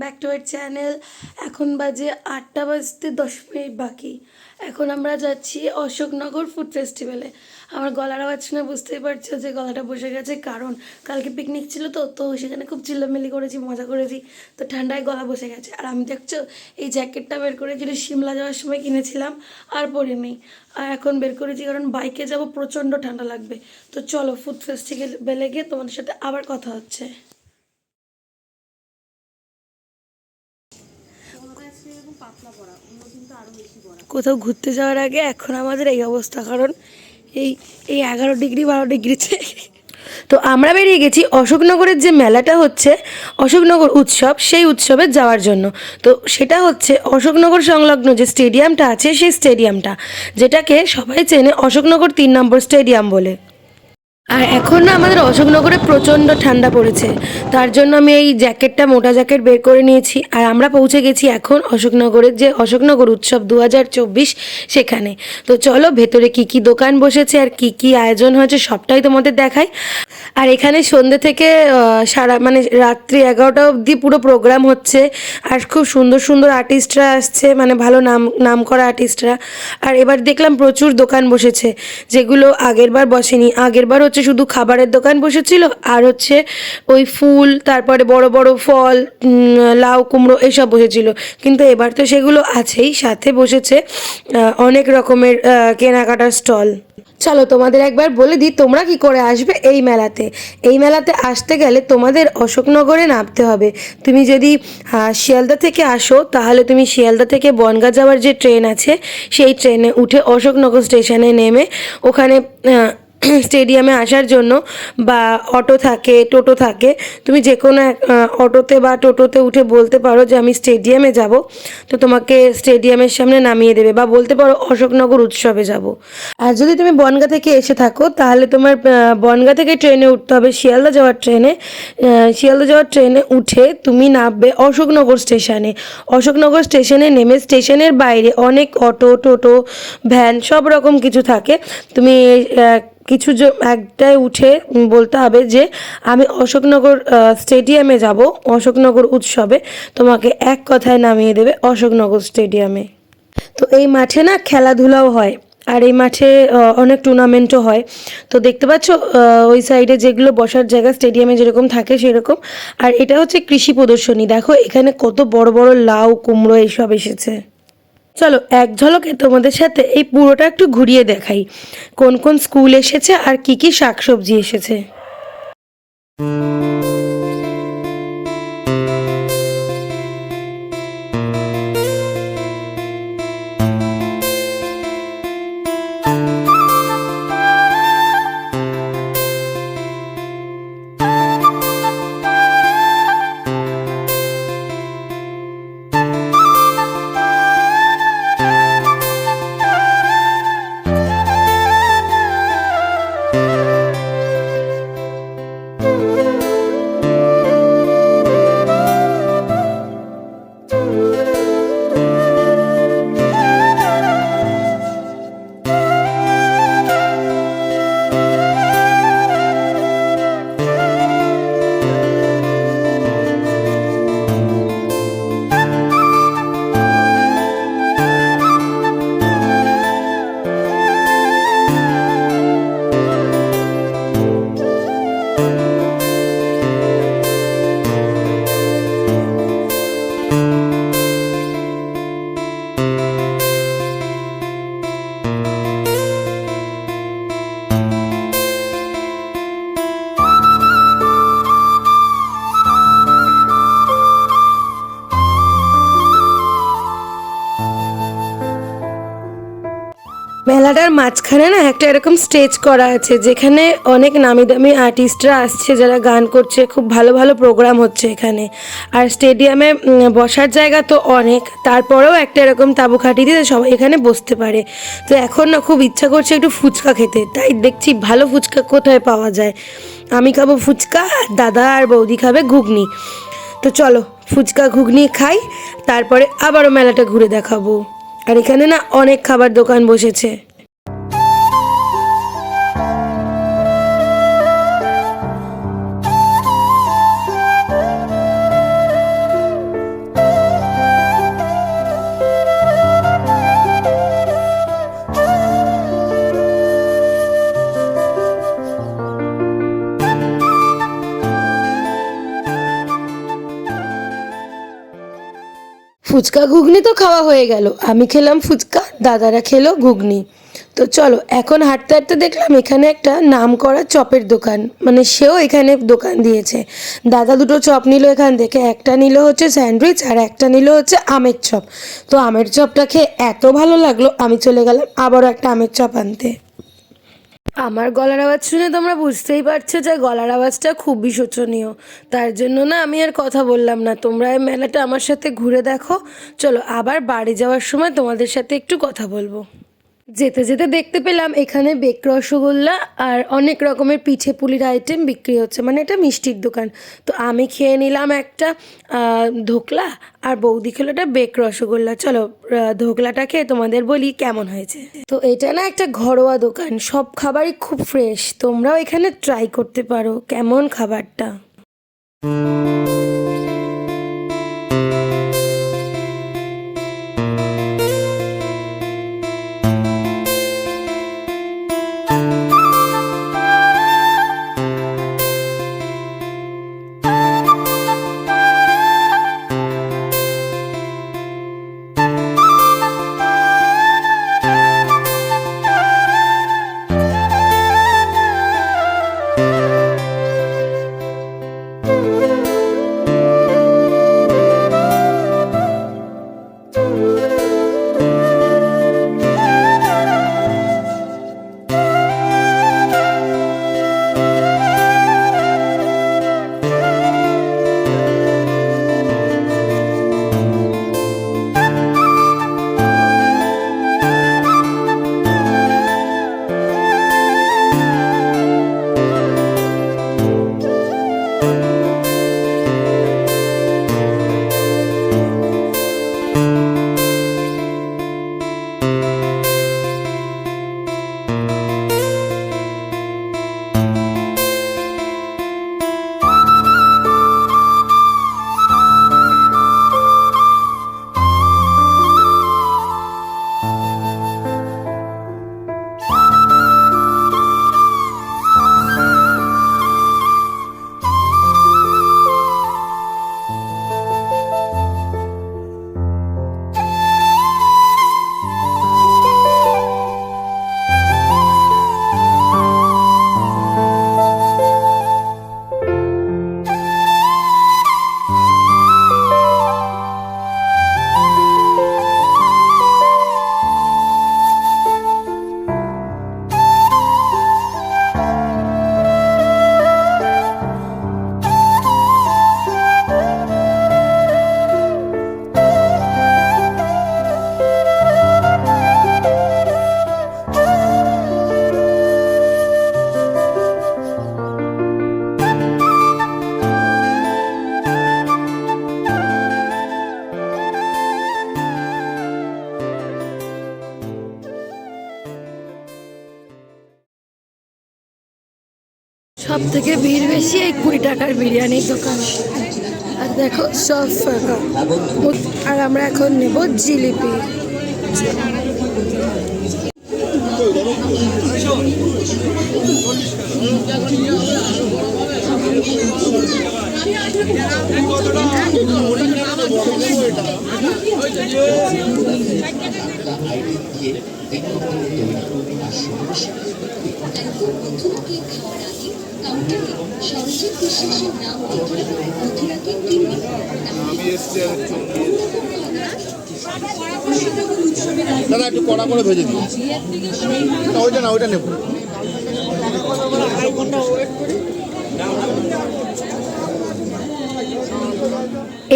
Back to our channel. এখন বাজে 8টা বাজতে 10 মিনিট বাকি। এখন আমরা যাচ্ছি অশোকনগর ফুড ফেস্টিভ্যালে। আমার গলার আওয়াজ শুনে বুঝতেই পারছো যে গলাটা বসে গেছে, কারণ কালকে পিকনিক ছিল তো সেখানে খুব চিল্লামিল্লি করেছি, মজা করেছি, তো ঠান্ডায় গলা বসে গেছে। আর আমি দেখছো এই জ্যাকেটটা বের করে যেটা সিমলা যাওয়ার সময় কিনেছিলাম আর পরিনি, আর এখন বের করেছি কারণ বাইকে যাব, প্রচণ্ড ঠান্ডা লাগবে। তো চলো ফুড ফেস্টিভ্যালে গিয়ে তোমাদের সাথে আবার কথা হচ্ছে। কোথাও ঘুরতে যাওয়ার আগে এখন আমাদের এই অবস্থা, কারণ এই এই 11 ডিগ্রি 12 ডিগ্রিতে। তো আমরা বেরিয়ে গেছি অশোকনগরের যে মেলাটা হচ্ছে, অশোকনগর উৎসব, সেই উৎসবে যাওয়ার জন্য। তো সেটা হচ্ছে অশোকনগর সংলগ্ন যে স্টেডিয়ামটা আছে, সেই স্টেডিয়ামটা, যেটাকে সবাই চেনে অশোকনগর 3 নম্বর স্টেডিয়াম বলে। আর এখন না আমাদের অশোকনগরে প্রচণ্ড ঠান্ডা পড়েছে, তার জন্য আমি এই জ্যাকেটটা, মোটা জ্যাকেট বের করে নিয়েছি। আর আমরা পৌঁছে গেছি এখন অশোকনগরের যে অশোকনগর উৎসব 2024 সেখানে। তো চলো ভেতরে কি কি দোকান বসেছে আর কি কি আয়োজন হয়েছে সবটাই তোমাদের দেখাই। আর এখানে সন্ধ্যে থেকে রাত্রি 11টা অবধি পুরো প্রোগ্রাম হচ্ছে। আর খুব সুন্দর সুন্দর আর্টিস্টরা আসছে, মানে ভালো নাম করা আর্টিস্টরা। আর এবার দেখলাম প্রচুর দোকান বসেছে, যেগুলো আগেরবার বসেনি। আগেরবার হচ্ছে শুধু খাবারের দোকান বসেছিল, আর হচ্ছে ওই ফুল, তারপরে বড় বড় ফল, লাউ কুমড়ো এসব বসেছিল। কিন্তু এবার তো সেগুলো আছেই, সাথে বসেছে অনেক রকমের কেনাকাটার স্টল। চলো তোমাদের একবার বলে দিই তোমরা কি করে আসবে এই মেলাতে। এই মেলাতে আসতে গেলে তোমাদের অশোকনগরে নামতে হবে। তুমি যদি শিয়ালদা থেকে আসো, তাহলে তুমি শিয়ালদা থেকে বনগাঁ যাওয়ার যে ট্রেন আছে, সেই ট্রেনে উঠে অশোকনগর স্টেশনে নেমে ওখানে স্টেডিয়ামে আসার জন্য বা অটো থাকে, টোটো থাকে, তুমি যে কোনো অটোতে বা টোটোতে উঠে বলতে পারো যে আমি স্টেডিয়ামে যাব, তো তোমাকে স্টেডিয়ামের সামনে নামিয়ে দেবে। বা বলতে পারো অশোকনগর উৎসবে যাব। আর যদি তুমি বনগাঁ থেকে এসে থাকো, তাহলে তোমার বনগাঁ থেকে ট্রেনে উঠতে হবে শিয়ালদা যাওয়ার ট্রেনে। শিয়ালদা যাওয়ার ট্রেনে উঠে তুমি নামবে অশোকনগর স্টেশনে। অশোকনগর স্টেশনে নেমে স্টেশনের বাইরে অনেক অটো, টোটো, ভ্যান সব রকম কিছু থাকে। তুমি কিছু একটায় উঠে বলতে হবে যে আমি অশোকনগর স্টেডিয়ামে যাব, অশোকনগর উৎসবে। তোমাকে এক কথায় নামিয়ে দেবে অশোকনগর স্টেডিয়ামে। তো এই মাঠে না খেলাধুলাও হয়, আর এই মাঠে অনেক টুর্নামেন্টও হয়। তো দেখতে পাচ্ছ ওই সাইডে যেগুলো বসার জায়গা স্টেডিয়ামে যেরকম থাকে সেরকম। আর এটা হচ্ছে কৃষি প্রদর্শনী, দেখো এখানে কত বড় বড় লাউ কুমড়ো এইসব এসেছে। চলো এক ঝলকে তোমাদের সাথে এই পুরোটা একটু ঘুরিয়ে দেখাই, কোন কোন স্কুল এসেছে আর কি কি শাকসবজি এসেছে। মেলাটার মাঝখানে না একটা এরকম স্টেজ করা আছে, যেখানে অনেক নামি দামি আর্টিস্টরা আসছে, যারা গান করছে, খুব ভালো ভালো প্রোগ্রাম হচ্ছে এখানে। আর স্টেডিয়ামে বসার জায়গা তো অনেক, তারপরেও একটা এরকম তাঁবু খাটিয়ে দিয়ে সবাই এখানে বসতে পারে। তো এখন না খুব ইচ্ছা করছে একটু ফুচকা খেতে, তাই দেখছি ভালো ফুচকা কোথায় পাওয়া যায়। আমি খাবো ফুচকা, আর দাদা আর বৌদি খাবে ঘুগনি। তো চলো ফুচকা ঘুগনি খাই, তারপরে আবারও মেলাটা ঘুরে দেখাবো। আর এখানে না অনেক খাবার দোকান বসেছে। ফুচকা ঘুগনি তো খাওয়া হয়ে গেল, আমি খেলাম ফুচকা, দাদারা খেলো ঘুগনি। তো চলো এখন হাঁটতে হাঁটতে দেখলাম এখানে একটা নাম করা চপের দোকান, মানে সেও এখানে দোকান দিয়েছে। দাদা দুটো চপ নিল এখান থেকে, একটা নিল হচ্ছে স্যান্ডউইচ আর একটা নিল হচ্ছে আমের চপ। তো আমের চপটা খেয়ে এত ভালো লাগলো, আমি চলে গেলাম আবারও একটা আমের চপ আনতে। আমার গলার আওয়াজ শুনে তোমরা বুঝতেই পারছো যে গলার আওয়াজটা খুবই শোচনীয়, তার জন্য না আমি আর কথা বললাম না। তোমরা এই মেলাটা আমার সাথে ঘুরে দেখো। চলো আবার বাড়ি যাওয়ার সময় তোমাদের সাথে একটু কথা বলবো। যেতে যেতে দেখতে পেলাম এখানে বেক রসগোল্লা আর অনেক রকমের পিঠে পুলির আইটেম বিক্রি হচ্ছে, মানে এটা মিষ্টির দোকান। তো আমি খেয়ে নিলাম একটা ধোকলা, আর বৌদি খেলো একটা বেক রসগোল্লা। চলো ধোকলাটা খেয়ে তোমাদের বলি কেমন হয়েছে। তো এটা না একটা ঘরোয়া দোকান, সব খাবারই খুব ফ্রেশ, তোমরাও এখানে ট্রাই করতে পারো কেমন খাবারটা। সব থেকে ভিড় বেশি এই 20 টাকার বিরিয়ানির দোকানে, আর দেখো সব ফাঁকা। আর আমরা এখন নেব জিলিপি। দাদা একটু কড়া করে ভেজে দিন। ওইটা না, ওইটা নেব।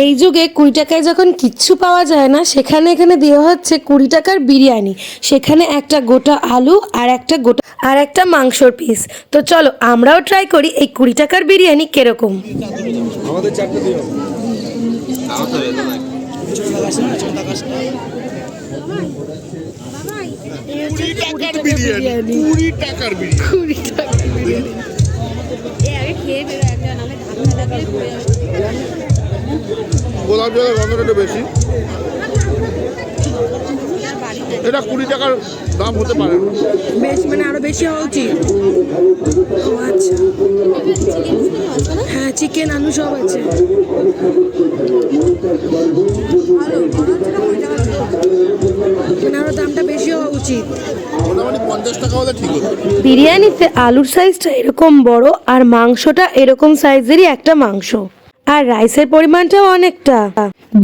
এই যুগে 20 টাকায় যখন কিচ্ছু পাওয়া যায় না, সেখানে এখানে দেওয়া হচ্ছে 20 টাকার বিরিয়ানি, সেখানে একটা গোটা আলু আর একটা মাংসর পিস। তো চলো আমরাও ট্রাই করি এই 20 টাকার বিরিয়ানি কিরকম। আমাদের চারটে দিও। গোলাপ জলের গন্ধটা একটু বেশি। এটা 20 টাকার দাম হতে পারে না। বেশ মানে আরো বেশি হওয়া উচিত। ও আচ্ছা, হ্যাঁ চিকেন আলু সব আছে। মানে আরো দামটা বেশি হওয়া উচিত। মোটামুটি 50 টাকা হলে ঠিক হতো। বিরিয়ানিতে আলুর সাইজটা এরকম বড় আর মাংসটা এরকম সাইজেরই একটা মাংস, আর রাইসের পরিমাণটাও অনেকটা।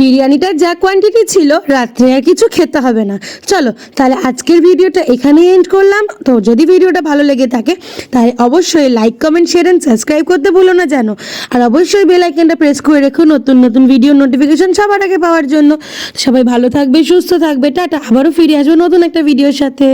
বিরিয়ানিটার যা কোয়ান্টিটি ছিল রাত্রে আর কিছু খেতে হবে না। চলো তাহলে আজকের ভিডিওটা এখানেই এন্ড করলাম। তো যদি ভিডিওটা ভালো লেগে থাকে তাহলে অবশ্যই like comment share and subscribe করতে ভুলো না জানো। আর অবশ্যই বেল আইকনটা প্রেস করে রেখো নতুন নতুন ভিডিও নোটিফিকেশন সবার আগে পাওয়ার জন্য। সবাই ভালো থাকবে, সুস্থ থাকবে, টাটা। আবারও ফিরে আসবো নতুন একটা ভিডিওর সাথে।